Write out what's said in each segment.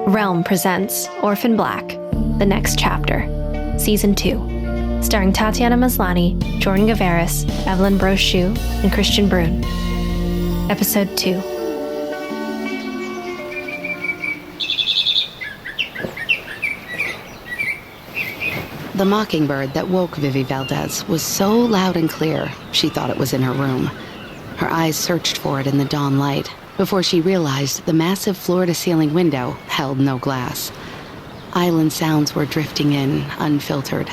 Realm presents Orphan Black, The Next Chapter, Season 2, starring Tatiana Maslany, Jordan Gavaris, Evelyne Brochu, and Kristian Bruun. Episode 2. The mockingbird that woke Vivi Valdez was so loud and clear, she thought it was in her room. Her eyes searched for it in the dawn light before she realized the massive floor-to-ceiling window held no glass. Island sounds were drifting in, unfiltered.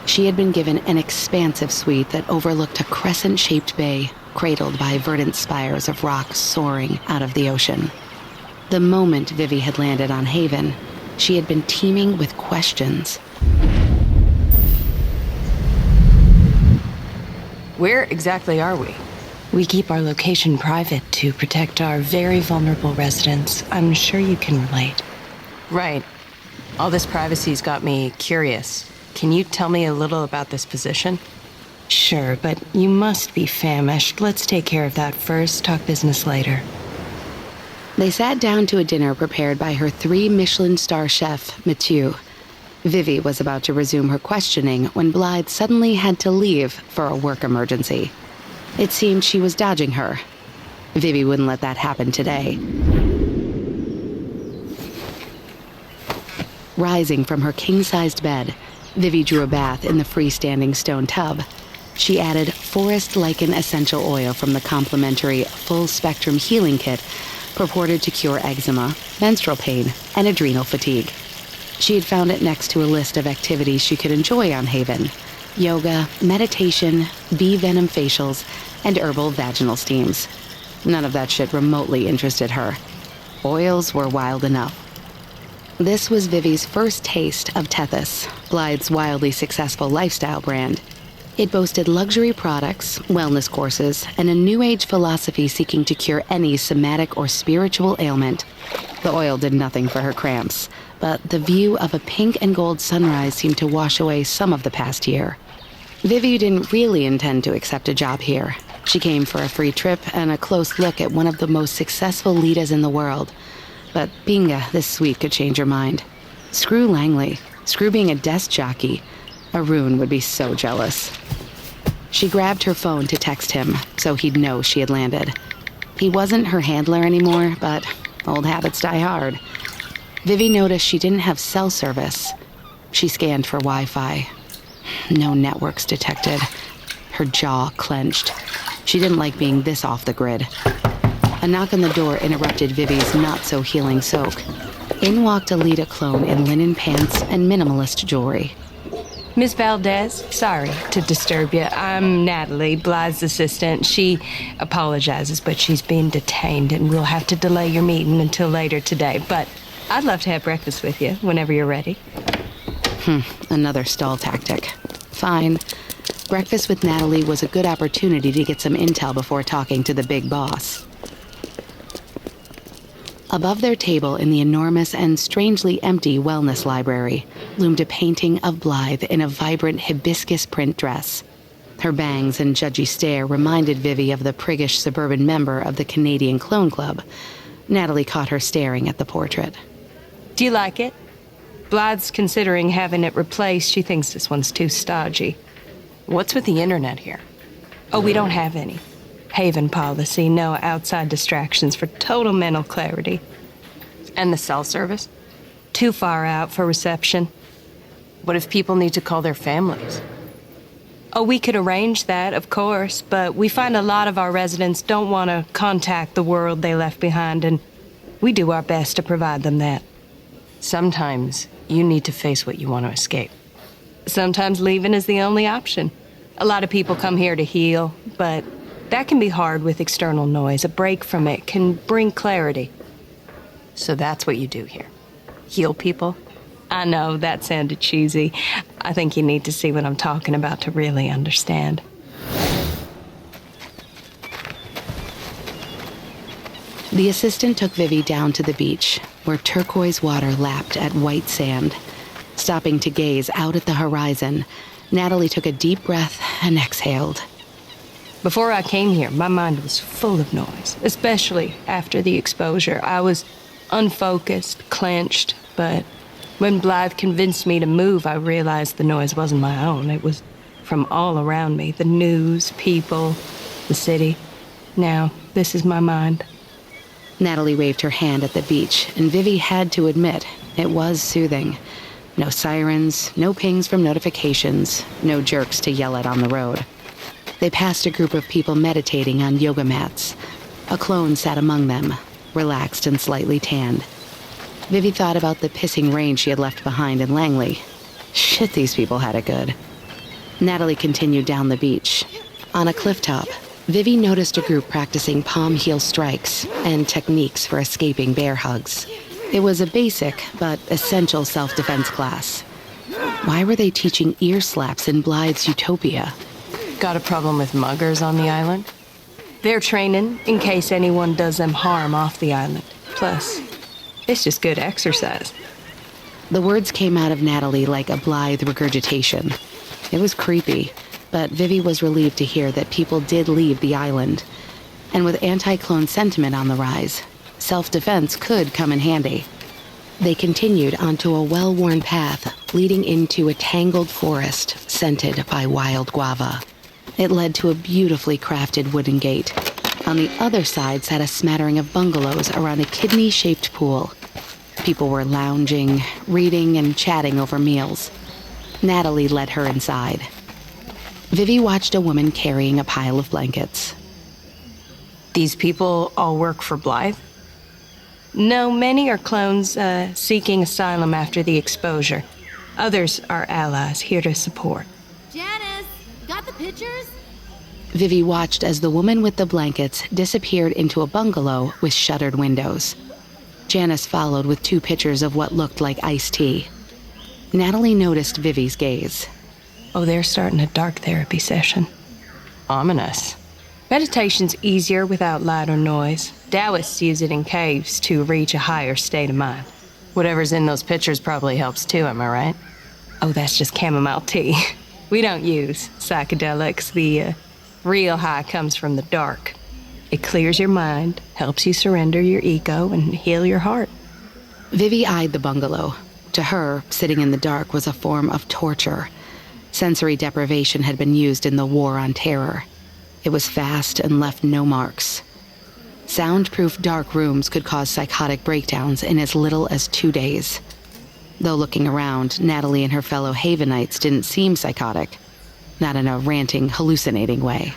She had been given an expansive suite that overlooked a crescent-shaped bay, cradled by verdant spires of rock soaring out of the ocean. The moment Vivi had landed on Haven, she had been teeming with questions. Where exactly are we? We keep our location private to protect our very vulnerable residents. I'm sure you can relate. Right. All this privacy's got me curious. Can you tell me a little about this position? Sure, but you must be famished. Let's take care of that first, talk business later. They sat down to a dinner prepared by her 3 Michelin star chef, Mathieu. Vivi was about to resume her questioning when Blythe suddenly had to leave for a work emergency. It seemed she was dodging her. Vivi wouldn't let that happen today. Rising from her king-sized bed, Vivi drew a bath in the freestanding stone tub. She added forest lichen essential oil from the complimentary full-spectrum healing kit purported to cure eczema, menstrual pain, and adrenal fatigue. She had found it next to a list of activities she could enjoy on Haven: yoga, meditation, bee venom facials, and herbal vaginal steams. None of that shit remotely interested her. Oils were wild enough. This was Vivi's first taste of Tethys, Blythe's wildly successful lifestyle brand. It boasted luxury products, wellness courses, and a new age philosophy seeking to cure any somatic or spiritual ailment. The oil did nothing for her cramps, but the view of a pink and gold sunrise seemed to wash away some of the past year. Vivi didn't really intend to accept a job here. She came for a free trip and a close look at one of the most successful leaders in the world. But binga, this suite could change her mind. Screw Langley. Screw being a desk jockey. Arun would be so jealous. She grabbed her phone to text him, so he'd know she had landed. He wasn't her handler anymore, but old habits die hard. Vivi noticed she didn't have cell service. She scanned for Wi-Fi. No networks detected. Her jaw clenched. She didn't like being this off the grid. A knock on the door interrupted Vivi's not-so-healing soak. In walked a Lita clone in linen pants and minimalist jewelry. Miss Valdez, sorry to disturb you. I'm Natalie, Blythe's assistant. She apologizes, but she's been detained and we'll have to delay your meeting until later today. But I'd love to have breakfast with you whenever you're ready. Another stall tactic. Fine. Breakfast with Natalie was a good opportunity to get some intel before talking to the big boss. Above their table in the enormous and strangely empty wellness library loomed a painting of Blythe in a vibrant hibiscus print dress. Her bangs and judgy stare reminded Vivi of the priggish suburban member of the Canadian Clone Club. Natalie caught her staring at the portrait. Do you like it? Blythe's considering having it replaced. She thinks this one's too stodgy. What's with the internet here? Oh, we don't have any. Haven policy, no outside distractions for total mental clarity. And the cell service? Too far out for reception. What if people need to call their families? Oh, we could arrange that, of course, but we find a lot of our residents don't want to contact the world they left behind, and we do our best to provide them that. Sometimes you need to face what you want to escape. Sometimes leaving is the only option. A lot of people come here to heal, but that can be hard with external noise. A break from it can bring clarity. So that's what you do here. Heal people? I know, that sounded cheesy. I think you need to see what I'm talking about to really understand. The assistant took Vivi down to the beach, where turquoise water lapped at white sand. Stopping to gaze out at the horizon, Natalie took a deep breath and exhaled. Before I came here, my mind was full of noise, especially after the exposure. I was unfocused, clenched, but when Blythe convinced me to move, I realized the noise wasn't my own. It was from all around me, the news, people, the city. Now, this is my mind. Natalie waved her hand at the beach, and Vivi had to admit it was soothing. No sirens, no pings from notifications, no jerks to yell at on the road. They passed a group of people meditating on yoga mats. A clone sat among them, relaxed and slightly tanned. Vivi thought about the pissing rain she had left behind in Langley. Shit, these people had it good. Natalie continued down the beach. On a cliff top, Vivi noticed a group practicing palm heel strikes and techniques for escaping bear hugs. It was a basic but essential self-defense class. Why were they teaching ear slaps in Blythe's utopia? Got a problem with muggers on the island? They're training in case anyone does them harm off the island. Plus, it's just good exercise. The words came out of Natalie like a Blythe regurgitation. It was creepy, but Vivi was relieved to hear that people did leave the island. And with anti-clone sentiment on the rise, self-defense could come in handy. They continued onto a well-worn path leading into a tangled forest scented by wild guava. It led to a beautifully crafted wooden gate. On the other side sat a smattering of bungalows around a kidney-shaped pool. People were lounging, reading, and chatting over meals. Natalie led her inside. Vivi watched a woman carrying a pile of blankets. These people all work for Blythe? No, many are clones seeking asylum after the exposure. Others are allies here to support. Janice, got the pictures? Vivi watched as the woman with the blankets disappeared into a bungalow with shuttered windows. Janice followed with 2 pitchers of what looked like iced tea. Natalie noticed Vivi's gaze. Oh, they're starting a dark therapy session. Ominous. Meditation's easier without light or noise. Taoists use it in caves to reach a higher state of mind. Whatever's in those pictures probably helps too, am I right? Oh, that's just chamomile tea. We don't use psychedelics. The real high comes from the dark. It clears your mind, helps you surrender your ego, and heal your heart. Vivi eyed the bungalow. To her, sitting in the dark was a form of torture. Sensory deprivation had been used in the War on Terror. It was fast and left no marks. Soundproof dark rooms could cause psychotic breakdowns in as little as 2 days. Though looking around, Natalie and her fellow Havenites didn't seem psychotic. Not in a ranting, hallucinating way.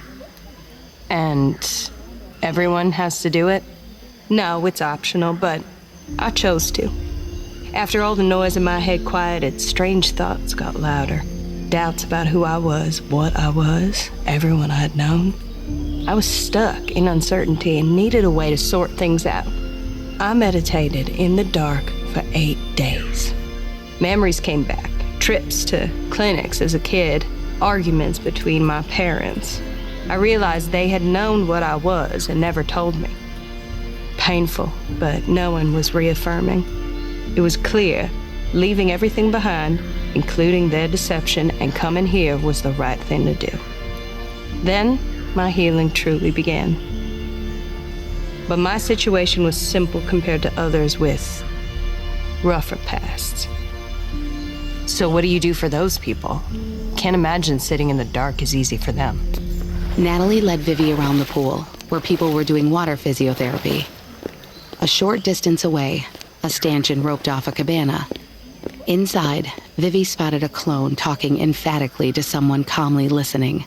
And everyone has to do it? No, it's optional, but I chose to. After all the noise in my head quieted, strange thoughts got louder. Doubts about who I was, what I was, everyone I had known. I was stuck in uncertainty and needed a way to sort things out. I meditated in the dark for 8 days. Memories came back, trips to clinics as a kid, arguments between my parents. I realized they had known what I was and never told me. Painful, but no one was reaffirming. It was clear, leaving everything behind, including their deception, and coming here was the right thing to do. Then, my healing truly began. But my situation was simple compared to others with rougher pasts. So what do you do for those people? Can't imagine sitting in the dark is easy for them. Natalie led Vivi around the pool, where people were doing water physiotherapy. A short distance away, a stanchion roped off a cabana. Inside, Vivi spotted a clone talking emphatically to someone calmly listening.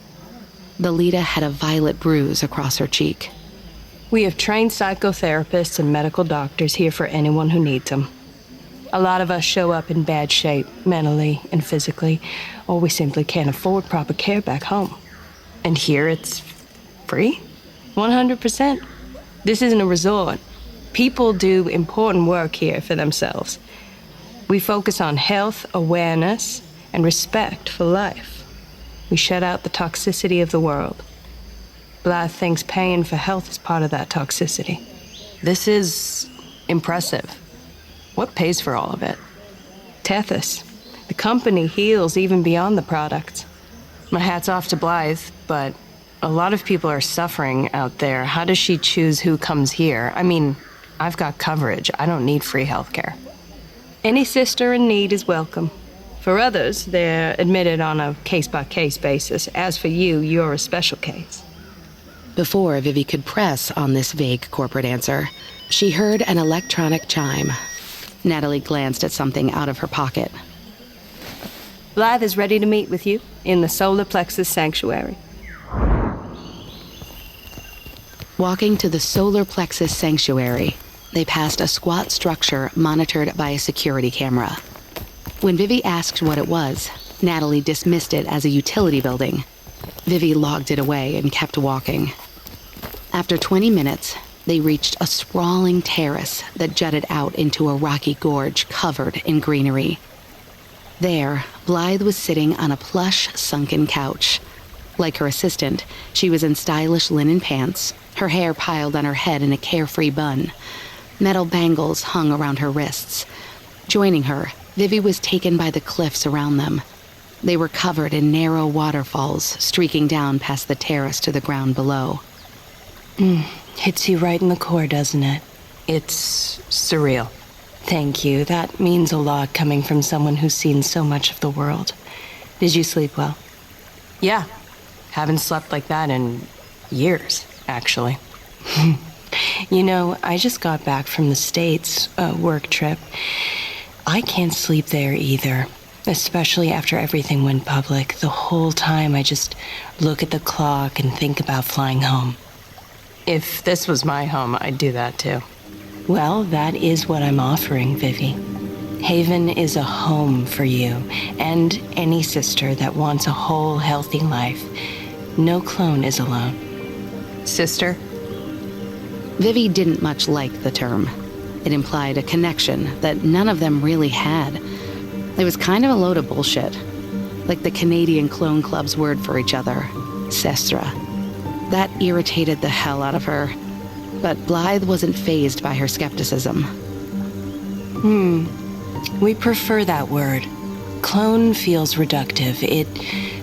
The Lita had a violet bruise across her cheek. We have trained psychotherapists and medical doctors here for anyone who needs them. A lot of us show up in bad shape, mentally and physically, or we simply can't afford proper care back home. And here it's free? 100%. This isn't a resort. People do important work here for themselves. We focus on health, awareness, and respect for life. We shut out the toxicity of the world. Blythe thinks paying for health is part of that toxicity. This is impressive. What pays for all of it? Tethys. The company heals even beyond the products. My hat's off to Blythe, but a lot of people are suffering out there. How does she choose who comes here? I mean, I've got coverage. I don't need free healthcare. Any sister in need is welcome. For others, they're admitted on a case-by-case basis. As for you, you're a special case. Before Vivi could press on this vague corporate answer, she heard an electronic chime. Natalie glanced at something out of her pocket. Blythe is ready to meet with you in the solar plexus sanctuary. Walking to the solar plexus sanctuary, they passed a squat structure monitored by a security camera. When Vivi asked what it was, Natalie dismissed it as a utility building. Vivi logged it away and kept walking. After 20 minutes, they reached a sprawling terrace that jutted out into a rocky gorge covered in greenery. There, Blythe was sitting on a plush, sunken couch. Like her assistant, she was in stylish linen pants, her hair piled on her head in a carefree bun. Metal bangles hung around her wrists. Joining her, Vivi was taken by the cliffs around them. They were covered in narrow waterfalls streaking down past the terrace to the ground below. Hits you right in the core, doesn't it? It's surreal. Thank you. That means a lot coming from someone who's seen so much of the world. Did you sleep well? Yeah. Haven't slept like that in years, actually. You know, I just got back from the States, a work trip. I can't sleep there either, especially after everything went public. The whole time I just look at the clock and think about flying home. If this was my home, I'd do that too. Well, that is what I'm offering, Vivi. Haven is a home for you and any sister that wants a whole, healthy life. No clone is alone. Sister? Vivi didn't much like the term. It implied a connection that none of them really had. It was kind of a load of bullshit. Like the Canadian Clone Club's word for each other, sestra. That irritated the hell out of her. But Blythe wasn't fazed by her skepticism. We prefer that word. Clone feels reductive. It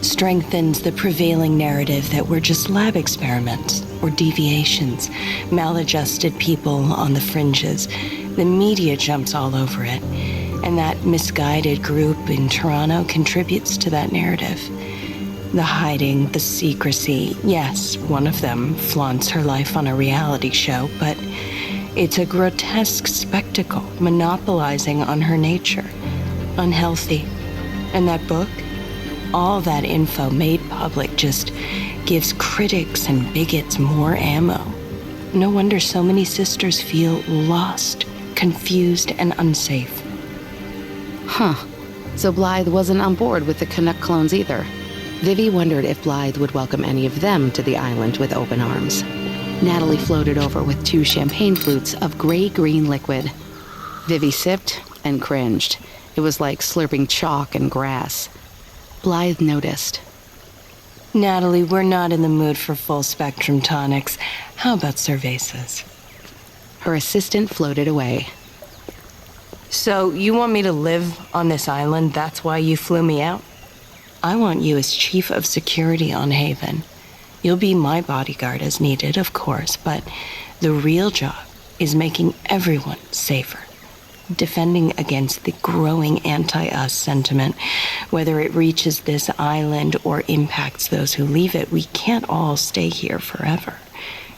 strengthens the prevailing narrative that we're just lab experiments or deviations, maladjusted people on the fringes. The media jumps all over it, and that misguided group in Toronto contributes to that narrative. The hiding, the secrecy. Yes, one of them flaunts her life on a reality show, but it's a grotesque spectacle monopolizing on her nature. Unhealthy. And that book, all that info made public just gives critics and bigots more ammo. No wonder so many sisters feel lost, confused, and unsafe. So Blythe wasn't on board with the Canuck clones either. Vivi wondered if Blythe would welcome any of them to the island with open arms. Natalie floated over with 2 champagne flutes of gray-green liquid. Vivi sipped and cringed. It was like slurping chalk and grass. Blythe noticed. Natalie, we're not in the mood for full-spectrum tonics. How about cervezas? Her assistant floated away. So, you want me to live on this island? That's why you flew me out? I want you as chief of security on Haven. You'll be my bodyguard as needed, of course, but the real job is making everyone safer. Defending against the growing anti-us sentiment. Whether it reaches this island or impacts those who leave it, we can't all stay here forever.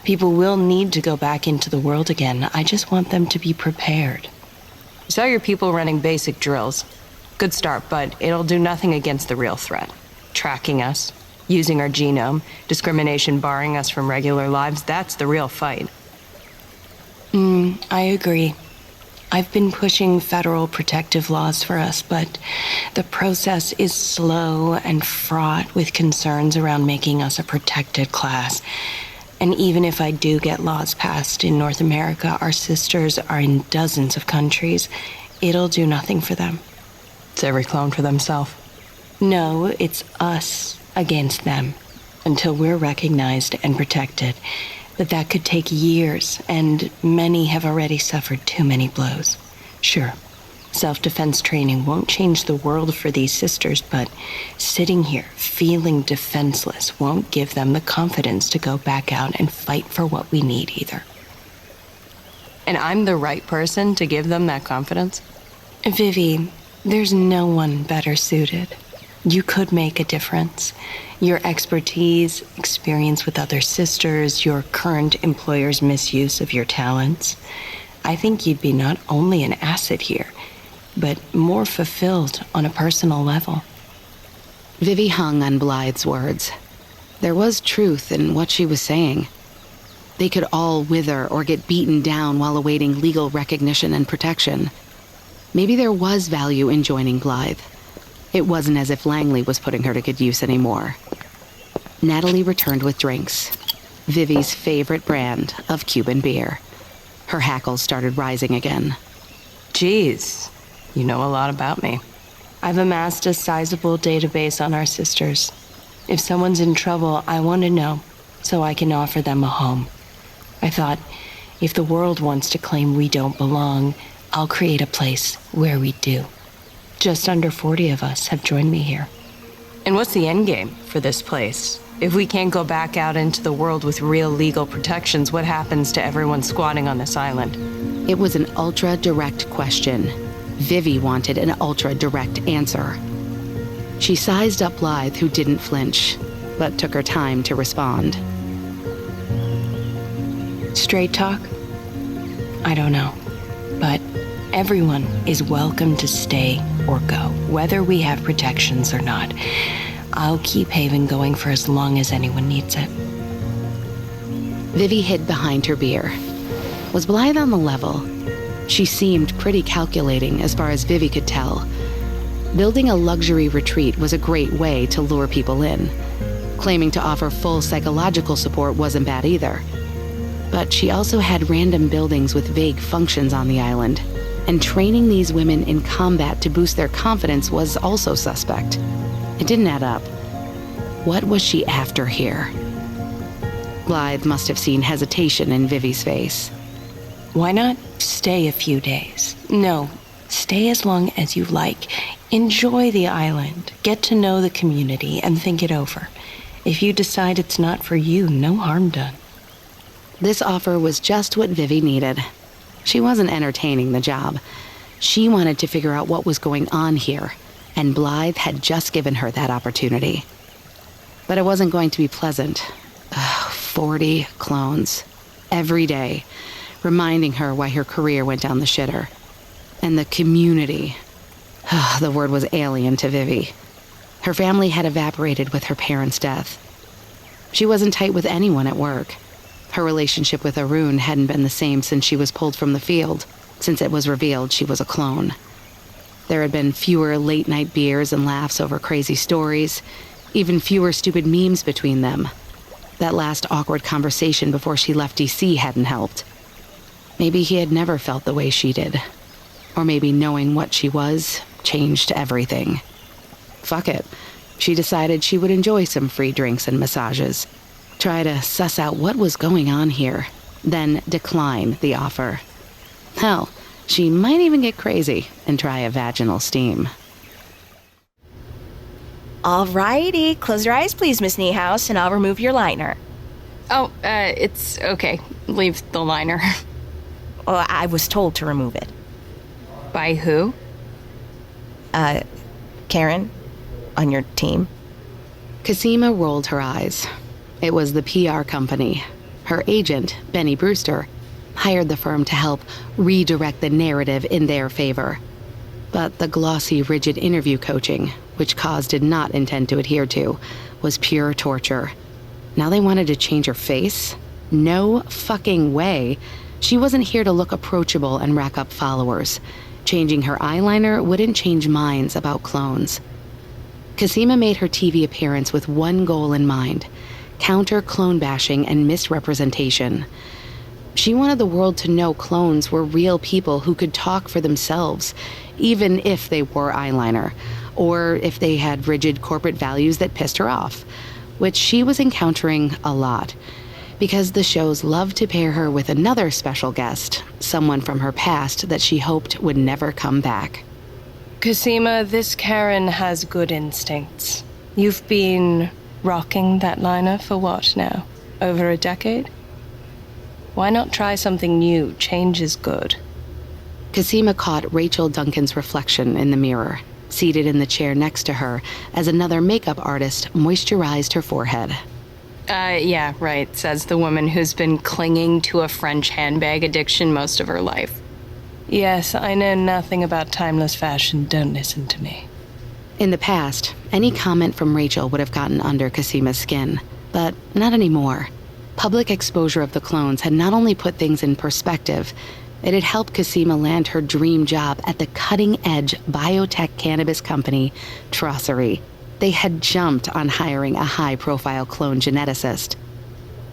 People will need to go back into the world again. I just want them to be prepared. You saw your people running basic drills. Good start, but it'll do nothing against the real threat. Tracking us, using our genome, discrimination barring us from regular lives, that's the real fight. I agree. I've been pushing federal protective laws for us, but the process is slow and fraught with concerns around making us a protected class. And even if I do get laws passed in North America, our sisters are in dozens of countries. It'll do nothing for them. It's every clone for themselves. No, it's us against them, until we're recognized and protected. But that could take years, and many have already suffered too many blows. Sure, self-defense training won't change the world for these sisters, but sitting here feeling defenseless won't give them the confidence to go back out and fight for what we need either. And I'm the right person to give them that confidence? Vivi, there's no one better suited. You could make a difference. Your expertise, experience with other sisters, your current employer's misuse of your talents. I think you'd be not only an asset here, but more fulfilled on a personal level. Vivi hung on Blythe's words. There was truth in what she was saying. They could all wither or get beaten down while awaiting legal recognition and protection. Maybe there was value in joining Blythe. It wasn't as if Langley was putting her to good use anymore. Natalie returned with drinks, Vivi's favorite brand of Cuban beer. Her hackles started rising again. Geez, you know a lot about me. I've amassed a sizable database on our sisters. If someone's in trouble, I want to know, so I can offer them a home. I thought, if the world wants to claim we don't belong, I'll create a place where we do. Just under 40 of us have joined me here. And what's the end game for this place? If we can't go back out into the world with real legal protections, what happens to everyone squatting on this island? It was an ultra-direct question. Vivi wanted an ultra-direct answer. She sized up Blythe, who didn't flinch, but took her time to respond. Straight talk? I don't know. But everyone is welcome to stay or go, whether we have protections or not. I'll keep Haven going for as long as anyone needs it. Vivi hid behind her beer. Was Blythe on the level? She seemed pretty calculating as far as Vivi could tell. Building a luxury retreat was a great way to lure people in. Claiming to offer full psychological support wasn't bad either. But she also had random buildings with vague functions on the island, and training these women in combat to boost their confidence was also suspect. It didn't add up. What was she after here? Blythe must have seen hesitation in Vivi's face. Why not stay a few days? No, stay as long as you like. Enjoy the island, get to know the community, and think it over. If you decide it's not for you, no harm done. This offer was just what Vivi needed. She wasn't entertaining the job. She wanted to figure out what was going on here, and Blythe had just given her that opportunity. But it wasn't going to be pleasant. 40 clones. Every day. Reminding her why her career went down the shitter. And the community. The word was alien to Vivi. Her family had evaporated with her parents' death. She wasn't tight with anyone at work. Her relationship with Arun hadn't been the same since she was pulled from the field, since it was revealed she was a clone. There had been fewer late-night beers and laughs over crazy stories, even fewer stupid memes between them. That last awkward conversation before she left DC hadn't helped. Maybe he had never felt the way she did. Or maybe knowing what she was changed everything. Fuck it. She decided she would enjoy some free drinks and massages. Try to suss out what was going on here, then decline the offer. Hell, she might even get crazy and try a vaginal steam. Alrighty, close your eyes please, Miss Niehaus, and I'll remove your liner. Oh, it's okay. Leave the liner. Well, I was told to remove it. By who? Karen, on your team. Kasima rolled her eyes. It was the PR company. Her agent, Benny Brewster, hired the firm to help redirect the narrative in their favor. But the glossy, rigid interview coaching, which Cos did not intend to adhere to, was pure torture. Now they wanted to change her face? No fucking way. She wasn't here to look approachable and rack up followers. Changing her eyeliner wouldn't change minds about clones. Kasima made her TV appearance with one goal in mind: counter clone bashing and misrepresentation. She wanted the world to know clones were real people who could talk for themselves, even if they wore eyeliner, or if they had rigid corporate values that pissed her off, which she was encountering a lot, because the shows loved to pair her with another special guest, someone from her past that she hoped would never come back. Kasima, this Karen has good instincts. You've been rocking that liner for what now? Over a decade? Why not try something new? Change is good. Kasima caught Rachel Duncan's reflection in the mirror, seated in the chair next to her as another makeup artist moisturized her forehead. Yeah, right, says the woman who's been clinging to a French handbag addiction most of her life. Yes, I know nothing about timeless fashion. Don't listen to me. In the past, any comment from Rachel would have gotten under Kasima's skin, but not anymore. Public exposure of the clones had not only put things in perspective, it had helped Kasima land her dream job at the cutting-edge biotech cannabis company, Trossery. They had jumped on hiring a high-profile clone geneticist.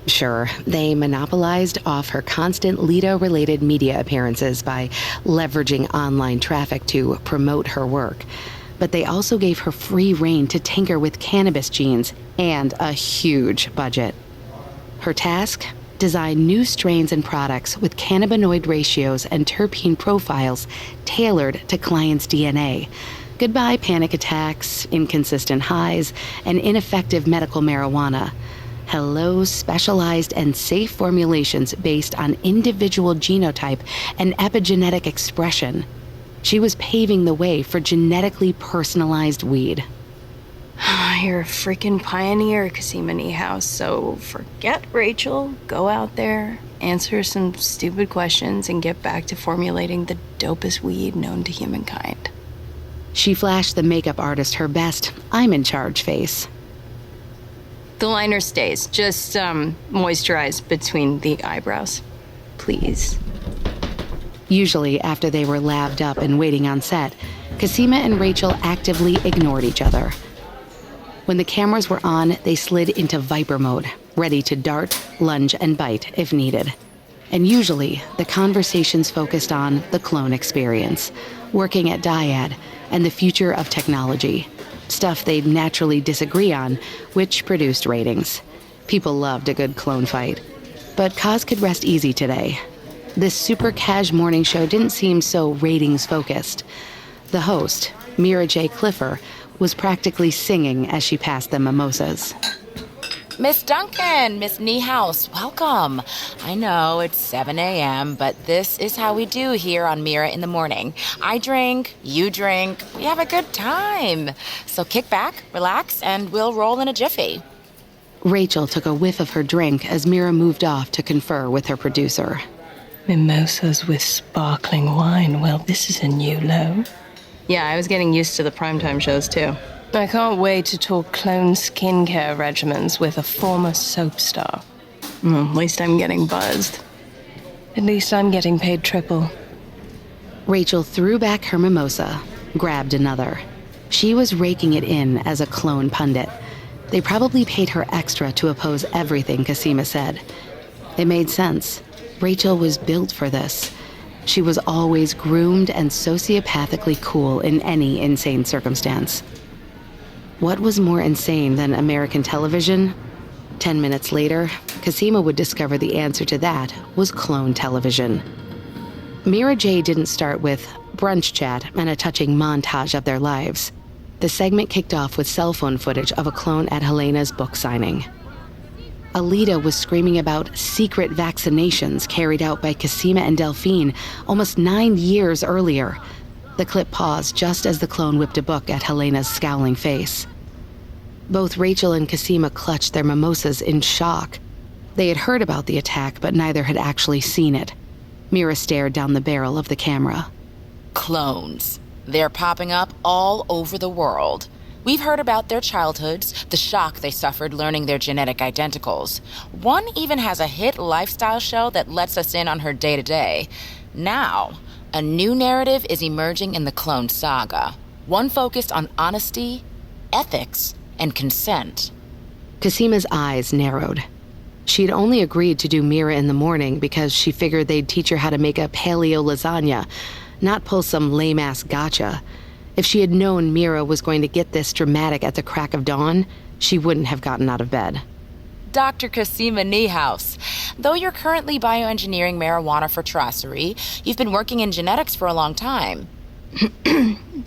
Sure, they monopolized off her constant Lita-related media appearances by leveraging online traffic to promote her work, but they also gave her free rein to tinker with cannabis genes and a huge budget. Her task? Design new strains and products with cannabinoid ratios and terpene profiles tailored to clients' DNA. Goodbye panic attacks, inconsistent highs, and ineffective medical marijuana. Hello specialized and safe formulations based on individual genotype and epigenetic expression. She was paving the way for genetically personalized weed. You're a freaking pioneer, Kasima House, so forget Rachel, go out there, answer some stupid questions, and get back to formulating the dopest weed known to humankind. She flashed the makeup artist her best I'm in charge face. The liner stays, just moisturize between the eyebrows, please. Usually, after they were labbed up and waiting on set, Kasima and Rachel actively ignored each other. When the cameras were on, they slid into Viper mode, ready to dart, lunge, and bite if needed. And usually, the conversations focused on the clone experience, working at Dyad, and the future of technology. Stuff they'd naturally disagree on, which produced ratings. People loved a good clone fight. But Kaz could rest easy today. This super cash morning show didn't seem so ratings-focused. The host, Mira J. Cliffer, was practically singing as she passed them mimosas. Miss Duncan, Miss Niehaus, welcome. I know it's 7 a.m., but this is how we do here on Mira in the Morning. I drink, you drink, we have a good time. So kick back, relax, and we'll roll in a jiffy. Rachel took a whiff of her drink as Mira moved off to confer with her producer. Mimosas with sparkling wine, well, this is a new low. Yeah, I was getting used to the primetime shows, too. I can't wait to talk clone skincare regimens with a former soap star. At least I'm getting buzzed. At least I'm getting paid triple. Rachel threw back her mimosa, grabbed another. She was raking it in as a clone pundit. They probably paid her extra to oppose everything Kasima said. It made sense. Rachel was built for this. She was always groomed and sociopathically cool in any insane circumstance. What was more insane than American television? 10 minutes later, Kasima would discover the answer to that was clone television. Mira J. didn't start with brunch chat and a touching montage of their lives. The segment kicked off with cell phone footage of a clone at Helena's book signing. Alita was screaming about secret vaccinations carried out by Kasima and Delphine almost 9 years earlier. The clip paused just as the clone whipped a book at Helena's scowling face. Both Rachel and Kasima clutched their mimosas in shock. They had heard about the attack, but neither had actually seen it. Mira stared down the barrel of the camera. Clones. They're popping up all over the world. We've heard about their childhoods, the shock they suffered learning their genetic identicals. One even has a hit lifestyle show that lets us in on her day-to-day. Now, a new narrative is emerging in the clone saga. One focused on honesty, ethics, and consent. Kasima's eyes narrowed. She'd only agreed to do Mira in the Morning because she figured they'd teach her how to make a paleo lasagna, not pull some lame-ass gotcha. If she had known Mira was going to get this dramatic at the crack of dawn, she wouldn't have gotten out of bed. Dr. Kasima Niehaus, though you're currently bioengineering marijuana for Trossery, you've been working in genetics for a long time.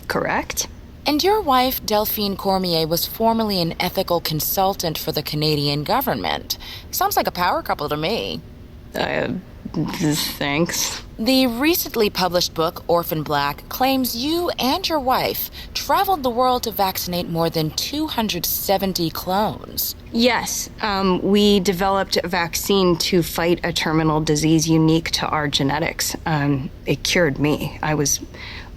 Correct. And your wife, Delphine Cormier, was formerly an ethical consultant for the Canadian government. Sounds like a power couple to me. Thanks. The recently published book, Orphan Black, claims you and your wife traveled the world to vaccinate more than 270 clones. Yes, we developed a vaccine to fight a terminal disease unique to our genetics. It cured me. I was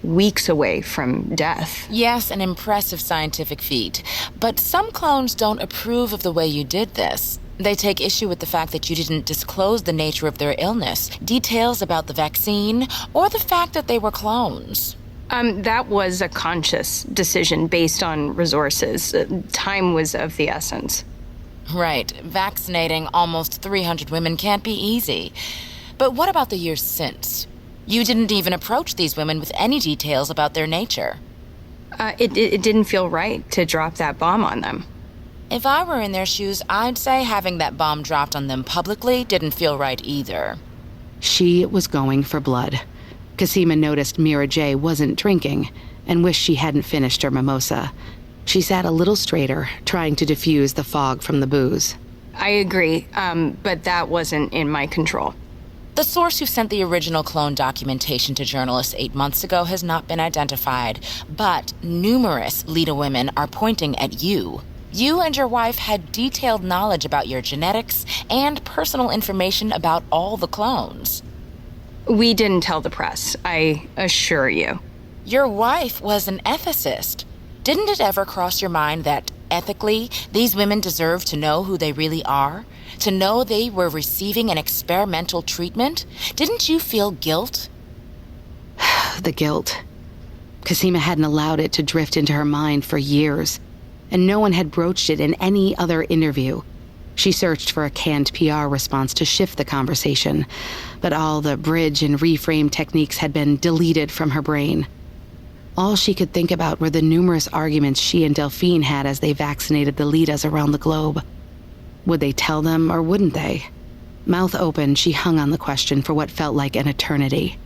weeks away from death. Yes, an impressive scientific feat. But some clones don't approve of the way you did this. They take issue with the fact that you didn't disclose the nature of their illness, details about the vaccine, or the fact that they were clones. That was a conscious decision based on resources. Time was of the essence. Right. Vaccinating almost 300 women can't be easy. But what about the years since? You didn't even approach these women with any details about their nature. It didn't feel right to drop that bomb on them. If I were in their shoes, I'd say having that bomb dropped on them publicly didn't feel right either. She was going for blood. Kasima noticed Mira J. wasn't drinking and wished she hadn't finished her mimosa. She sat a little straighter, trying to diffuse the fog from the booze. I agree, but that wasn't in my control. The source who sent the original clone documentation to journalists 8 months ago has not been identified, but numerous Leda women are pointing at you. You and your wife had detailed knowledge about your genetics and personal information about all the clones. We didn't tell the press, I assure you. Your wife was an ethicist. Didn't it ever cross your mind that, ethically, these women deserve to know who they really are? To know they were receiving an experimental treatment? Didn't you feel guilt? The guilt. Kasima hadn't allowed it to drift into her mind for years, and no one had broached it in any other interview. She searched for a canned PR response to shift the conversation, but all the bridge and reframe techniques had been deleted from her brain. All she could think about were the numerous arguments she and Delphine had as they vaccinated the Ledas around the globe. Would they tell them or wouldn't they? Mouth open, she hung on the question for what felt like an eternity.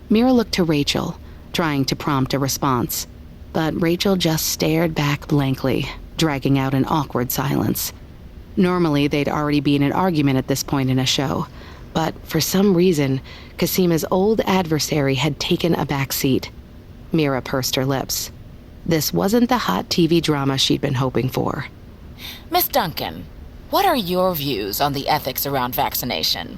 Mira looked to Rachel, trying to prompt a response, but Rachel just stared back blankly, dragging out an awkward silence. Normally, they'd already be in an argument at this point in a show, but for some reason, Kasima's old adversary had taken a back seat. Mira pursed her lips. This wasn't the hot TV drama she'd been hoping for. Miss Duncan, what are your views on the ethics around vaccination?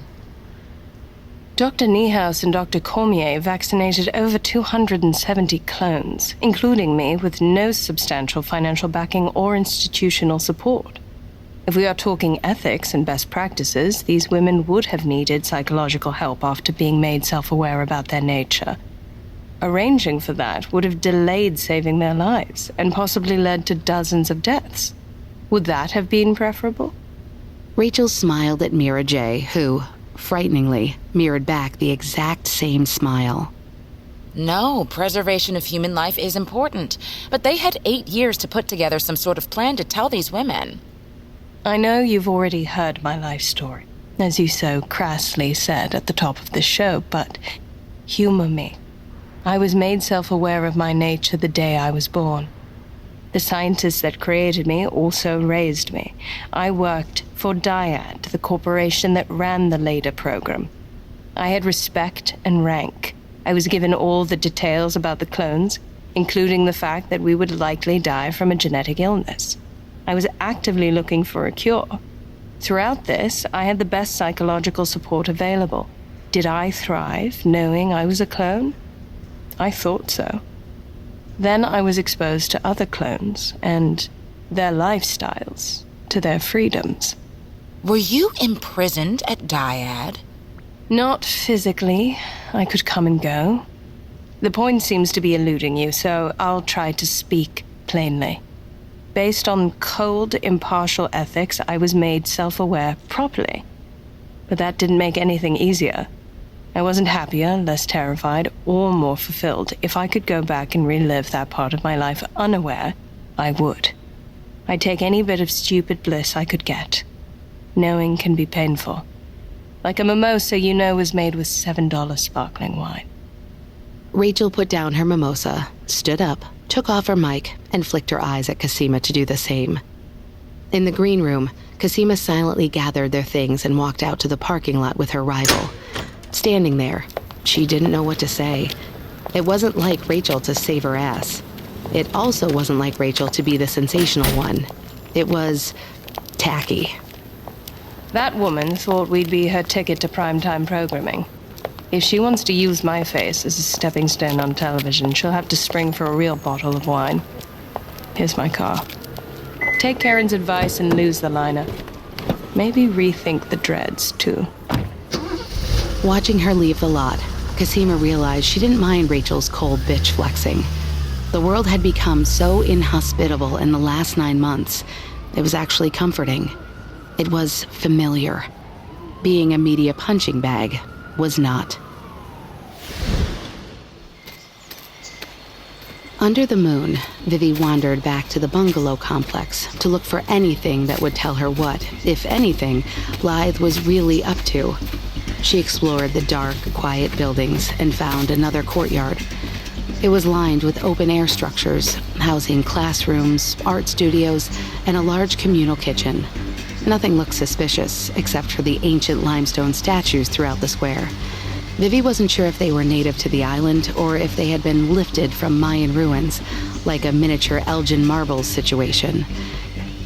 Dr. Niehaus and Dr. Cormier vaccinated over 270 clones, including me, with no substantial financial backing or institutional support. If we are talking ethics and best practices, these women would have needed psychological help after being made self-aware about their nature. Arranging for that would have delayed saving their lives and possibly led to dozens of deaths. Would that have been preferable? Rachel smiled at Mira J., who, frighteningly, mirrored back the exact same smile. No, preservation of human life is important, but they had 8 years to put together some sort of plan to tell these women. I know you've already heard my life story, as you so crassly said at the top of the show, but humor me. I was made self-aware of my nature the day I was born. The scientists that created me also raised me. I worked for Dyad, the corporation that ran the Leda program. I had respect and rank. I was given all the details about the clones, including the fact that we would likely die from a genetic illness. I was actively looking for a cure. Throughout this, I had the best psychological support available. Did I thrive knowing I was a clone? I thought so. Then I was exposed to other clones and their lifestyles, to their freedoms. Were you imprisoned at Dyad? Not physically. I could come and go. The point seems to be eluding you, so I'll try to speak plainly. Based on cold, impartial ethics, I was made self-aware properly. But that didn't make anything easier. I wasn't happier, less terrified, or more fulfilled. If I could go back and relive that part of my life unaware, I would. I'd take any bit of stupid bliss I could get. Knowing can be painful. Like a mimosa you know was made with $7 sparkling wine. Rachel put down her mimosa, stood up, took off her mic, and flicked her eyes at Kasima to do the same. In the green room, Kasima silently gathered their things and walked out to the parking lot with her rival. Standing there, she didn't know what to say. It wasn't like Rachel to save her ass. It also wasn't like Rachel to be the sensational one. It was tacky. That woman thought we'd be her ticket to primetime programming. If she wants to use my face as a stepping stone on television, she'll have to spring for a real bottle of wine. Here's my car. Take Karen's advice and lose the lineup. Maybe rethink the dreads, too. Watching her leave the lot, Kasima realized she didn't mind Rachel's cold bitch flexing. The world had become so inhospitable in the last 9 months. It was actually comforting. It was familiar. Being a media punching bag was not. Under the moon, Vivi wandered back to the bungalow complex to look for anything that would tell her what, if anything, Blythe was really up to. She explored the dark, quiet buildings and found another courtyard. It was lined with open-air structures, housing classrooms, art studios, and a large communal kitchen. Nothing looked suspicious, except for the ancient limestone statues throughout the square. Vivi wasn't sure if they were native to the island or if they had been lifted from Mayan ruins, like a miniature Elgin marbles situation.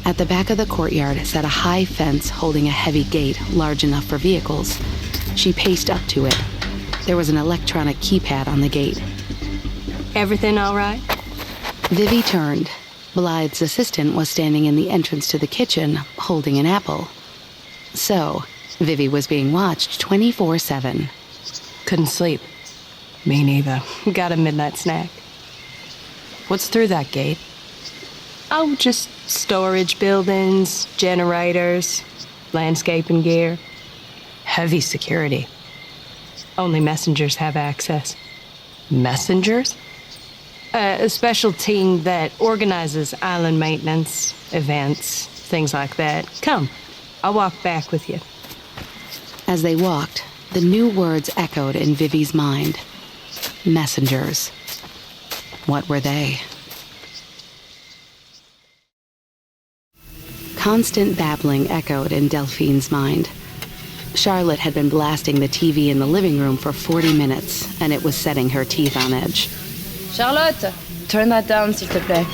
At the back of the courtyard sat a high fence holding a heavy gate large enough for vehicles. She paced up to it. There was an electronic keypad on the gate. Everything all right? Vivi turned. Blythe's assistant was standing in the entrance to the kitchen, holding an apple. So, Vivi was being watched 24/7. Couldn't sleep. Me neither. Got a midnight snack. What's through that gate? Oh, just storage buildings, generators, landscaping gear. Heavy security. Only messengers have access. Messengers? A special team that organizes island maintenance, events, things like that. Come, I'll walk back with you. As they walked, the new words echoed in Vivi's mind. Messengers. What were they? Constant babbling echoed in Delphine's mind. Charlotte had been blasting the TV in the living room for 40 minutes, and it was setting her teeth on edge. Charlotte, turn that down, s'il te plaît.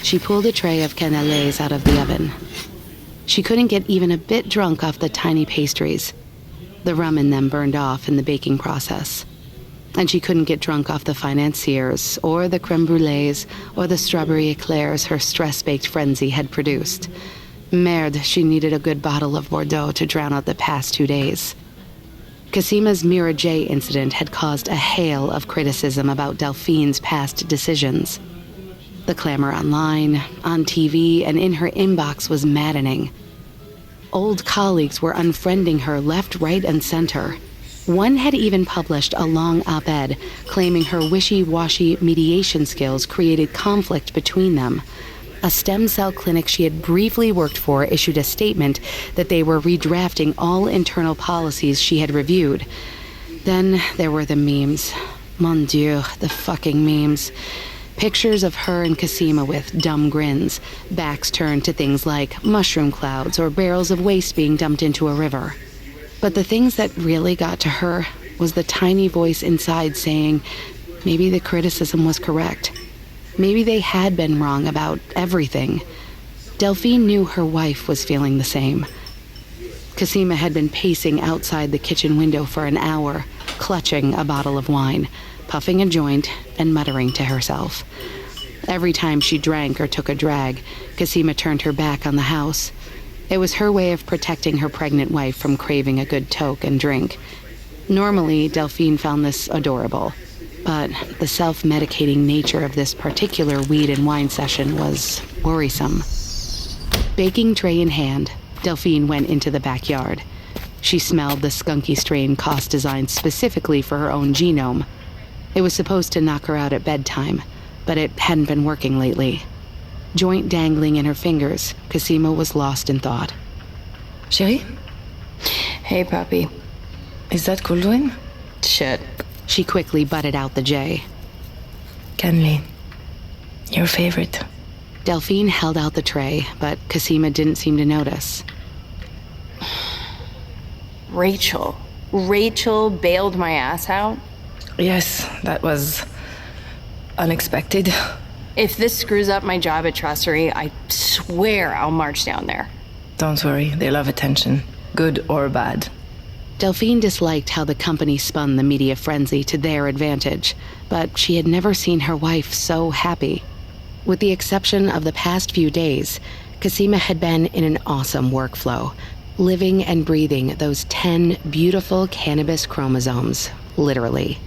She pulled a tray of cannelés out of the oven. She couldn't get even a bit drunk off the tiny pastries. The rum in them burned off in the baking process. And she couldn't get drunk off the financiers, or the creme brulees, or the strawberry eclairs her stress-baked frenzy had produced. Merde, she needed a good bottle of Bordeaux to drown out the past 2 days. Cosima's Mira J incident had caused a hail of criticism about Delphine's past decisions. The clamor online, on TV, and in her inbox was maddening. Old colleagues were unfriending her left, right, and center. One had even published a long op-ed claiming her wishy-washy mediation skills created conflict between them. A stem cell clinic she had briefly worked for issued a statement that they were redrafting all internal policies she had reviewed. Then there were the memes. Mon Dieu, the fucking memes. Pictures of her and Kasima with dumb grins, backs turned to things like mushroom clouds or barrels of waste being dumped into a river. But the things that really got to her was the tiny voice inside saying, maybe the criticism was correct. Maybe they had been wrong about everything. Delphine knew her wife was feeling the same. Kasima had been pacing outside the kitchen window for an hour, clutching a bottle of wine, puffing a joint, and muttering to herself. Every time she drank or took a drag, Kasima turned her back on the house. It was her way of protecting her pregnant wife from craving a good toke and drink. Normally, Delphine found this adorable. But the self-medicating nature of this particular weed and wine session was worrisome. Baking tray in hand, Delphine went into the backyard. She smelled the skunky strain Koss designed specifically for her own genome. It was supposed to knock her out at bedtime, but it hadn't been working lately. Joint dangling in her fingers, Kasima was lost in thought. Chérie? Hey, Papi. Is that cool doing? Shit. She quickly butted out the J. Canly. Your favorite. Delphine held out the tray, but Kasima didn't seem to notice. Rachel. Rachel bailed my ass out? Yes, that was unexpected. If this screws up my job at Trussery, I swear I'll march down there. Don't worry, they love attention, good or bad. Delphine disliked how the company spun the media frenzy to their advantage, but she had never seen her wife so happy. With the exception of the past few days, Kasima had been in an awesome workflow, living and breathing those 10 beautiful cannabis chromosomes, literally.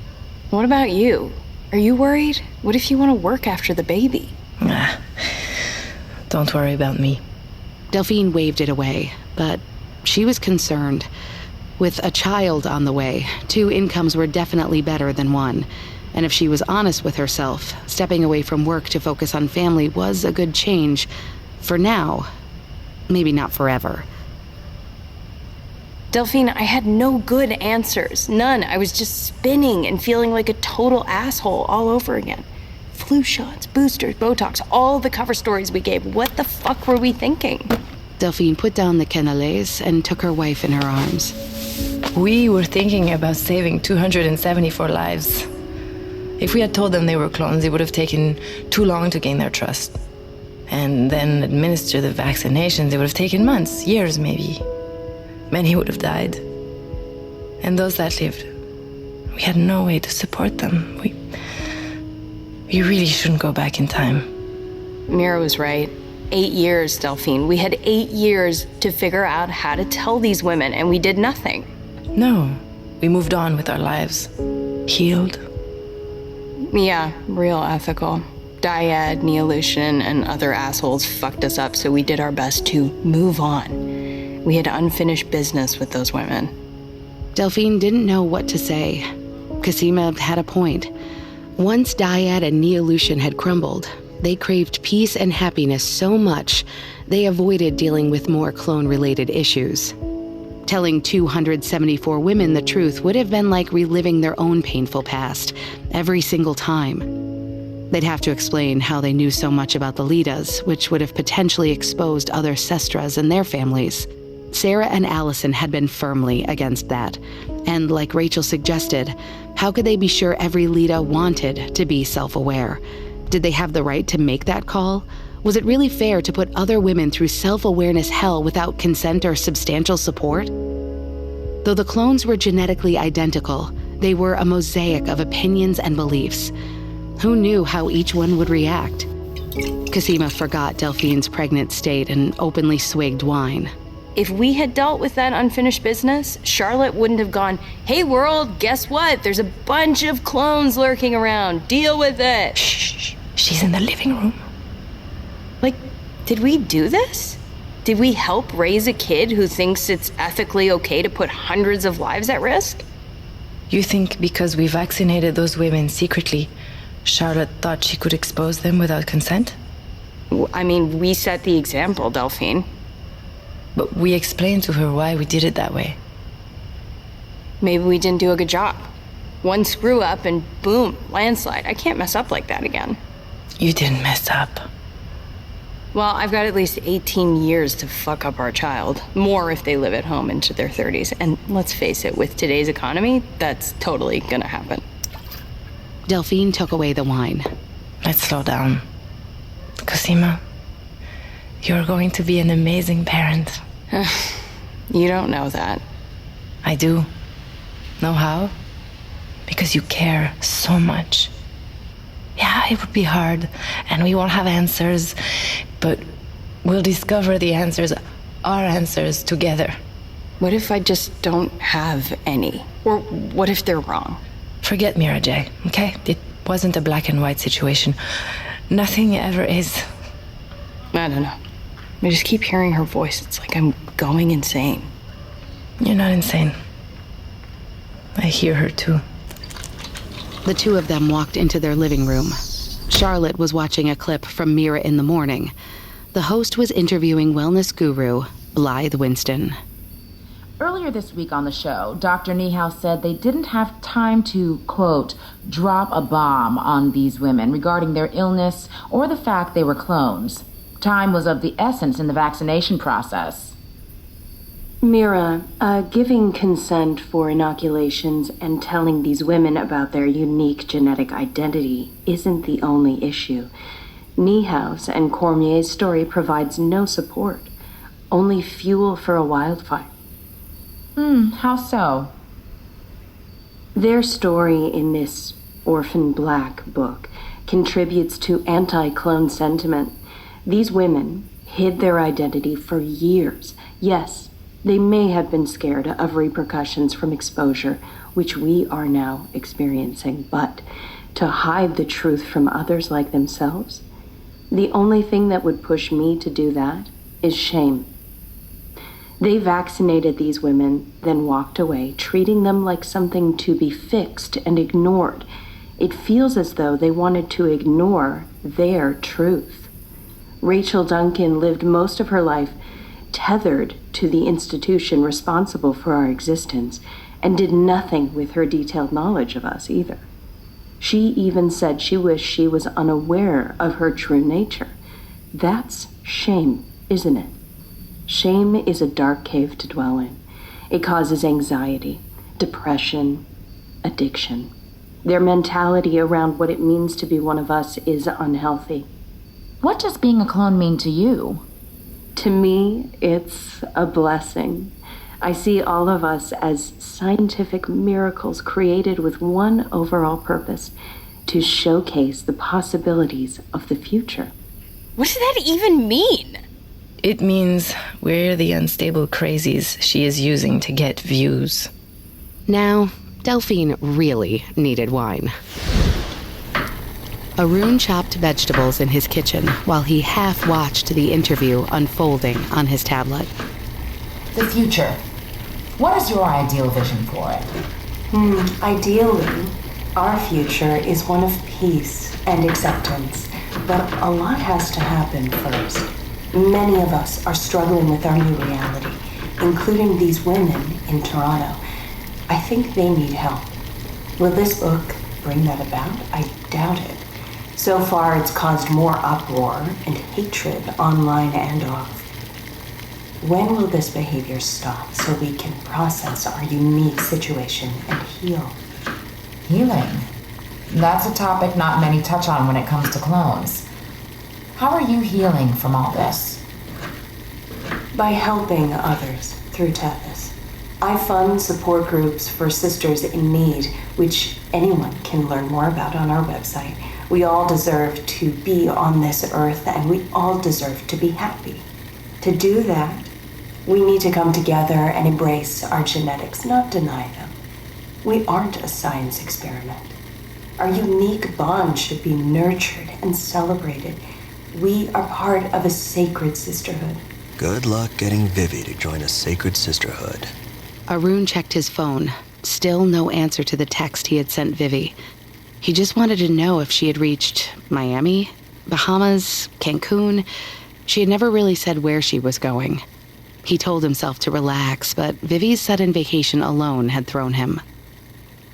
What about you? Are you worried? What if you want to work after the baby? Don't worry about me. Delphine waved it away, but she was concerned. With a child on the way, 2 incomes were definitely better than 1. And if she was honest with herself, stepping away from work to focus on family was a good change. For now, maybe not forever. Delphine, I had no good answers. None. I was just spinning and feeling like a total asshole all over again. Flu shots, boosters, Botox, all the cover stories we gave. What the fuck were we thinking? Delphine put down the canales and took her wife in her arms. We were thinking about saving 274 lives. If we had told them they were clones, it would have taken too long to gain their trust. And then administer the vaccinations, it would have taken months, years maybe. Many would have died. And those that lived, we had no way to support them. We really shouldn't go back in time. Mira was right. 8 years, Delphine. We had 8 years to figure out how to tell these women, and we did nothing. No, we moved on with our lives. Healed. Yeah, real ethical. Dyad, Neolution, and other assholes fucked us up, so we did our best to move on. We had unfinished business with those women. Delphine didn't know what to say. Kasima had a point. Once Dyad and Neolution had crumbled, they craved peace and happiness so much, they avoided dealing with more clone-related issues. Telling 274 women the truth would have been like reliving their own painful past, every single time. They'd have to explain how they knew so much about the Lidas, which would have potentially exposed other Sestras and their families. Sarah and Allison had been firmly against that. And like Rachel suggested, how could they be sure every Lida wanted to be self-aware? Did they have the right to make that call? Was it really fair to put other women through self-awareness hell without consent or substantial support? Though the clones were genetically identical, they were a mosaic of opinions and beliefs. Who knew how each one would react? Kasima forgot Delphine's pregnant state and openly swigged wine. If we had dealt with that unfinished business, Charlotte wouldn't have gone, "Hey world, guess what? There's a bunch of clones lurking around. Deal with it." Shh. She's in the living room. Like, did we do this? Did we help raise a kid who thinks it's ethically okay to put hundreds of lives at risk? You think because we vaccinated those women secretly, Charlotte thought she could expose them without consent? I mean, we set the example, Delphine. But we explained to her why we did it that way. Maybe we didn't do a good job. One screw up and boom, landslide. I can't mess up like that again. You didn't mess up. Well, I've got at least 18 years to fuck up our child. More if they live at home into their 30s. And let's face it, with today's economy, that's totally gonna happen. Delphine took away the wine. Let's slow down. Cosima, you're going to be an amazing parent. You don't know that. I do. Know how? Because you care so much. Yeah, it would be hard, and we won't have answers, but we'll discover the answers, our answers, together. What if I just don't have any? Or what if they're wrong? Forget Mira J, okay? It wasn't a black and white situation. Nothing ever is. I don't know. I just keep hearing her voice. It's like I'm going insane. You're not insane. I hear her too. The two of them walked into their living room. Charlotte was watching a clip from Mira in the Morning. The host was interviewing wellness guru Blythe Winston. Earlier this week on the show, Dr. Niehaus said they didn't have time to, quote, drop a bomb on these women regarding their illness or the fact they were clones. Time was of the essence in the vaccination process. Mira, giving consent for inoculations and telling these women about their unique genetic identity isn't the only issue. Niehaus and Cormier's story provides no support, only fuel for a wildfire. How so? Their story in this Orphan Black book contributes to anti-clone sentiment. These women hid their identity for years. Yes, they may have been scared of repercussions from exposure, which we are now experiencing, but to hide the truth from others like themselves, the only thing that would push me to do that is shame. They vaccinated these women, then walked away, treating them like something to be fixed and ignored. It feels as though they wanted to ignore their truth. Rachel Duncan lived most of her life tethered to the institution responsible for our existence, and did nothing with her detailed knowledge of us either. She even said she wished she was unaware of her true nature. That's shame, isn't it? Shame is a dark cave to dwell in. It causes anxiety, depression, addiction. Their mentality around what it means to be one of us is unhealthy. What does being a clone mean to you? To me, it's a blessing. I see all of us as scientific miracles created with one overall purpose: to showcase the possibilities of the future. What does that even mean? It means we're the unstable crazies she is using to get views. Now, Delphine really needed wine. Arun chopped vegetables in his kitchen while he half-watched the interview unfolding on his tablet. The future. What is your ideal vision for it? Ideally, our future is one of peace and acceptance, but a lot has to happen first. Many of us are struggling with our new reality, including these women in Toronto. I think they need help. Will this book bring that about? I doubt it. So far, it's caused more uproar and hatred online and off. When will this behavior stop so we can process our unique situation and heal? Healing. That's a topic not many touch on when it comes to clones. How are you healing from all this? By helping others through Tethys. I fund support groups for sisters in need, which anyone can learn more about on our website. We all deserve to be on this earth, and we all deserve to be happy. To do that, we need to come together and embrace our genetics, not deny them. We aren't a science experiment. Our unique bond should be nurtured and celebrated. We are part of a sacred sisterhood. Good luck getting Vivi to join a sacred sisterhood. Arun checked his phone. Still no answer to the text he had sent Vivi. He just wanted to know if she had reached Miami, Bahamas, Cancun. She had never really said where she was going. He told himself to relax, but Vivi's sudden vacation alone had thrown him.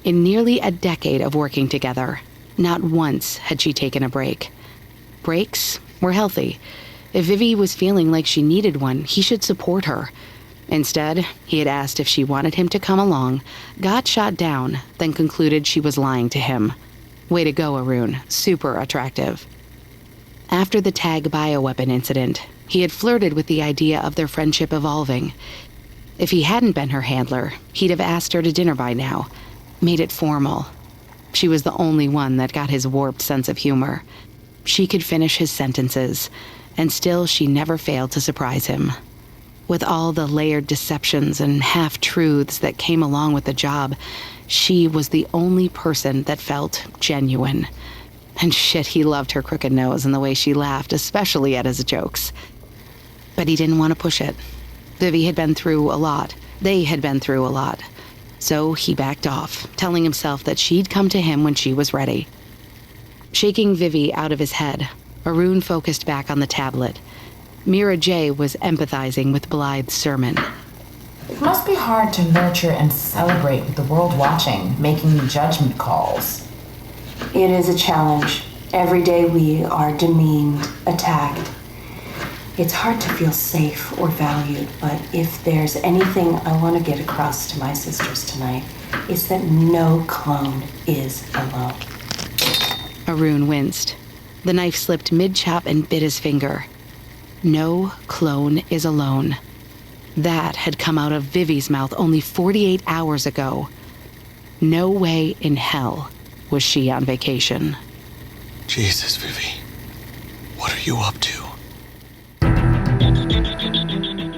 In nearly a decade of working together, not once had she taken a break. Breaks were healthy. If Vivi was feeling like she needed one, he should support her. Instead, he had asked if she wanted him to come along, got shot down, then concluded she was lying to him. Way to go, Arun. Super attractive. After the tag bioweapon incident, he had flirted with the idea of their friendship evolving. If he hadn't been her handler, he'd have asked her to dinner by now, made it formal. She was the only one that got his warped sense of humor. She could finish his sentences, and still she never failed to surprise him. With all the layered deceptions and half-truths that came along with the job, she was the only person that felt genuine. And shit, he loved her crooked nose and the way she laughed, especially at his jokes. But he didn't want to push it. Vivi had been through a lot. They had been through a lot. So he backed off, telling himself that she'd come to him when she was ready. Shaking Vivi out of his head, Arun focused back on the tablet. Mira J. was empathizing with Blythe's sermon. It must be hard to nurture and celebrate with the world watching, making judgment calls. It is a challenge. Every day we are demeaned, attacked. It's hard to feel safe or valued, but if there's anything I want to get across to my sisters tonight, it's that no clone is alone. Arun winced. The knife slipped mid-chop and bit his finger. No clone is alone. That had come out of Vivi's mouth only 48 hours ago. No way in hell was she on vacation. Jesus, Vivi. What are you up to?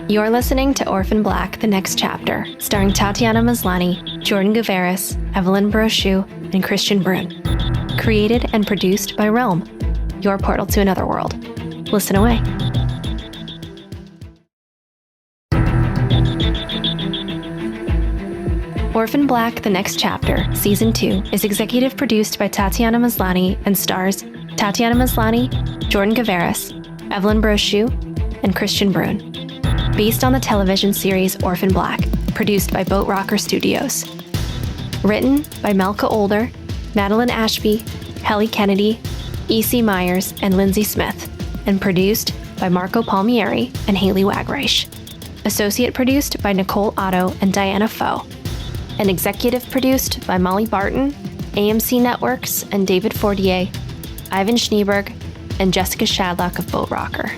You're listening to Orphan Black, the next chapter, starring Tatiana Maslany, Jordan Gavaris, Evelyne Brochu, and Kristian Bruun. Created and produced by Realm, your portal to another world. Listen away. Orphan Black, the next chapter, Season 2, is executive produced by Tatiana Maslany and stars Tatiana Maslany, Jordan Gavaris, Evelyne Brochu, and Kristian Bruun. Based on the television series Orphan Black, produced by Boat Rocker Studios. Written by Malka Older, Madeline Ashby, Heli Kennedy, E.C. Myers, and Lindsay Smith, and produced by Marco Palmieri and Haley Wagreich. Associate produced by Nicole Otto and Diana Foe. And executive produced by Molly Barton, AMC Networks, and David Fortier, Ivan Schneeberg, and Jessica Shadlock of Boat Rocker.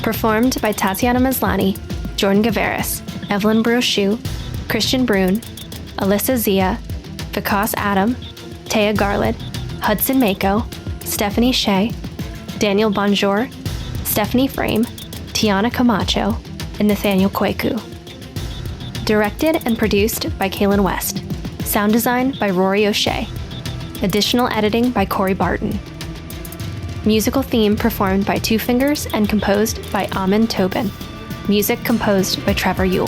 Performed by Tatiana Maslany, Jordan Gavaris, Evelyne Brochu, Kristian Bruun, Alyssa Zia, Vikas Adam, Taya Garland, Hudson Mako, Stephanie Shea, Daniel Bonjour, Stephanie Frame, Tiana Camacho, and Nathaniel Kweku. Directed and produced by Kaylin West. Sound design by Rory O'Shea. Additional editing by Corey Barton. Musical theme performed by Two Fingers and composed by Amin Tobin. Music composed by Trevor Yule.